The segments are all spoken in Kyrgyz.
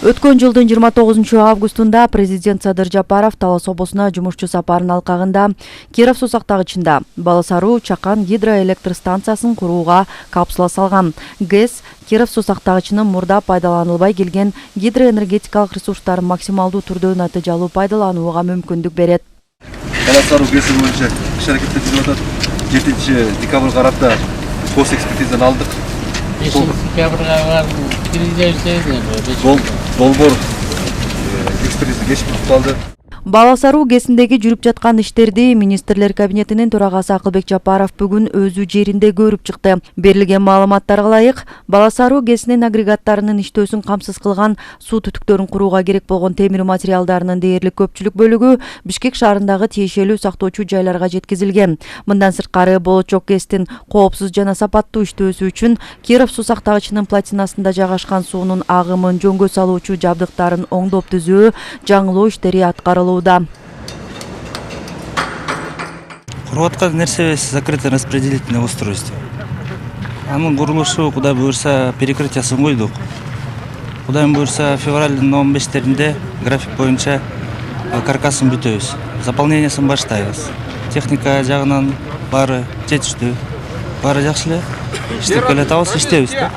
Өткөн жылдын 29-августунда президент Садыр Жапаров Талас облусуна жумушчу сапарын алкагында Киров сусактагычында Баласаруу Чакан гидроэлектр станциясын курууга капсула салган. ГЭС Киров сусактагычынын мурда пайдаланылбай келген гидроэнергетикалык ресурстарын максималдуу түрдө натыйжалуу пайдаланууга мүмкүндүк берет. Баласаруу ГЭСи боюнча иш аракеттер жүрүп атат. 7 декабрга карата гос экспертизаны алдык. 5 декабрга бар Долбор экспертиза кечип калды. Баласаруу ГЭСиндеги жүрүп жаткан иштерди министрлер кабинетинин төрагасы Акылбек Жапаров бүгүн өзү жеринде көрүп чыкты. Берилген маалыматтарга ылайык, Баласаруу ГЭСинин агрегаттарынын иштөөсүн камсыз кылган суу түтүктөрүн курууга керек болгон темир материалдарынын дээрлик көпчүлүк бөлүгү Бишкек шаарындагы тиешелүү сактоочу жайларга жеткизилген. Мындан сырткары болочок ГЭСтин коопсуз жана сапаттуу иштөөсү үчүн Киров сусактагычынын плотинасында жайгашкан суунун агымын жөнгө салуучу жабдыктарын оңдоп түзүү, жаңылоо иштери аткарылууда. Куруп аткан нерсебиз закрытое распределительное устройство. Анын курулушу Кудай буюрса перекрытиясын койдук. Кудай буюрса февралдын 15-теринде график боюнча каркасын бүтөбүз. Заполнениясын баштайбыз. Техника жагынан баары жетиштүү. Баары жакшы эле. Иштеп келатабыз, иштейбиз да.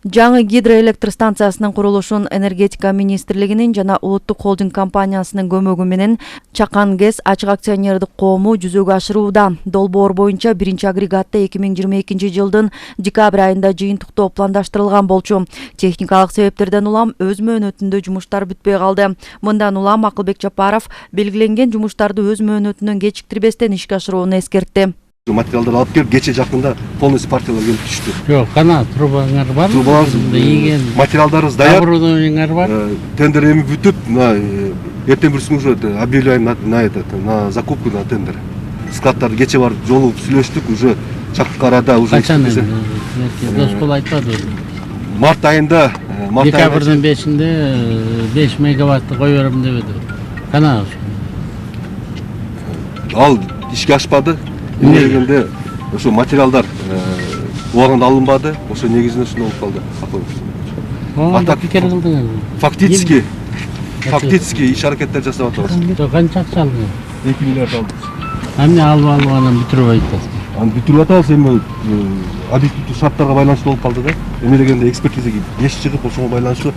Жаңы гидроэлектр станциясынын курулушун энергетика министрлигинин жана улуттук холдинг компаниясынын көмөгү менен Чакан ГЭС ачык акционердик коому жүзөгө ашырууда. Долбоор боюнча биринчи агрегатты 2022 жылдын декабрь айында жыйынтыктоо пландаштырылган болчу. Техникалык себептерден улам өз мөөнөтүндө жумуштар бүтпөй калды. Мындан улам Акылбек Жапаров белгиленген жумуштарды өз мөөнөтүнөн кечиктирбестен ишке ашырууну эскертти. Материалдар алып келип кече жакында полностью партиялар келип түштү. Жок, кана трубаңар бар. Материалдарыбыз даяр. Оборудованиеңер бар. Тендер эми бүтүп, эртең бүрсүн уже объявляем на закупку на тендер. Складтарды кече барып жолугуп сүйлөштүк, уже чакырткы арада уже. Качан Доспол айтпады. Март айында, Декабрдын 5-inde 5 мегаватты кой берем деп эди. Кана ал ишке ашпады. Негизинде ошо материалдар убагында алынбады. Ошо негизинде ушундай болуп калды. Атак пикер кылдыңыз. Фактически иш аракеттер жасап атабыз. Канча акча алдыңыз? 2 миллиард алдык. Эмне алып анан бүтүрүп айтасыз? Аны бүтүрүп атабыз, эми объективдүү шарттарга байланыштуу болуп калды да. Эме дегенде экспертизаге кеч чыгып, ошого байланыштуу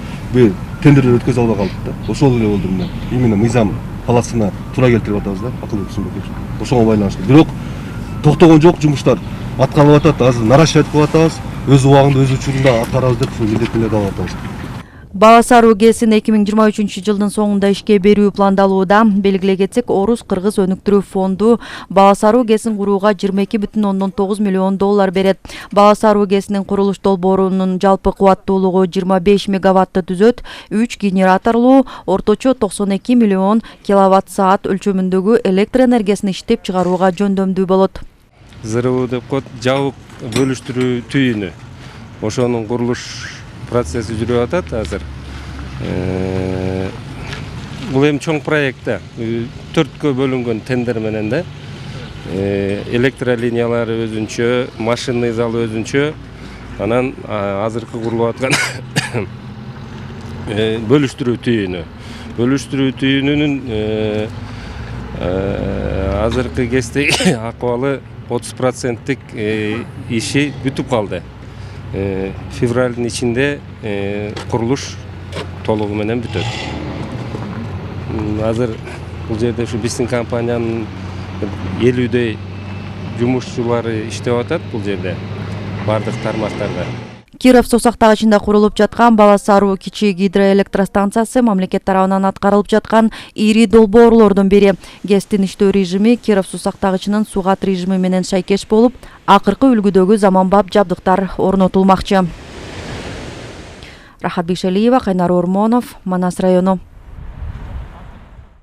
тендерлер өткөзө албай калдык да. Ошол эле болду мына. Именно мыйзам палатасына туура келтирип атабыз да, Акылбек Сүймбекович. Ошого байланыштуу. Бирок токтогон жок жумуштар. Аткарылып атат, азыр наращивать кылып атабыз. Өз убагында, өз учурунда аткарабыз деп милдеттенерди алып атабыз. Баласаруу ГЭСин 2023 жылдын соңунда ишке берүү пландалууда. Белгилей кетсек, Орус-Кыргыз өнүктүрүү фонду Баласаруу ГЭСин курууга 22,9 миллион доллар берет. Баласаруу ГЭСинин курулуш долбоорунун жалпы кубаттуулугу 25 мегаватты түзөт, 3 генераторлуу, орточо 92 миллион киловатт саат өлчөмүндөгү электр энергиясын иштеп чыгарууга жөндөмдүү болот. ЗРУ деп коет, жабык бөлүштүрүү түйүнү. Ошонун курулуш процесси жүрүп атат азыр. Бул эми чоң проект да. 4кө бөлүнгөн тендер менен да. Электролиниялары өзүнчө, машинный залы өзүнчө, анан азыркы курулуп аткан бөлүштүрүү түйүнү. Бөлүштүрүү түйүнүнүн азыркы ГЭСтеги акыбалы 30%-тик иши бүтүп калды. Февралдын ичинде курулуш толугу менен бүтөт. Азыр бул жерде ушу биздин компаниянын 50дөй жумушчулары иштеп атат бул жерде, бардык тармактарда. Киров сусактагычында курулуп жаткан Баласаруу кичи гидроэлектростанциясы мамлекет тарабынан аткарылып жаткан ири долбоорлордун бири. ГЭСтин иштөө режими Киров сусактагычынын сугат режими менен шайкеш болуп, акыркы үлгүдөгү заманбап жабдыктар орнотулмакчы. Рахат Бишалиева, Кайнар Ормонов, Манас району.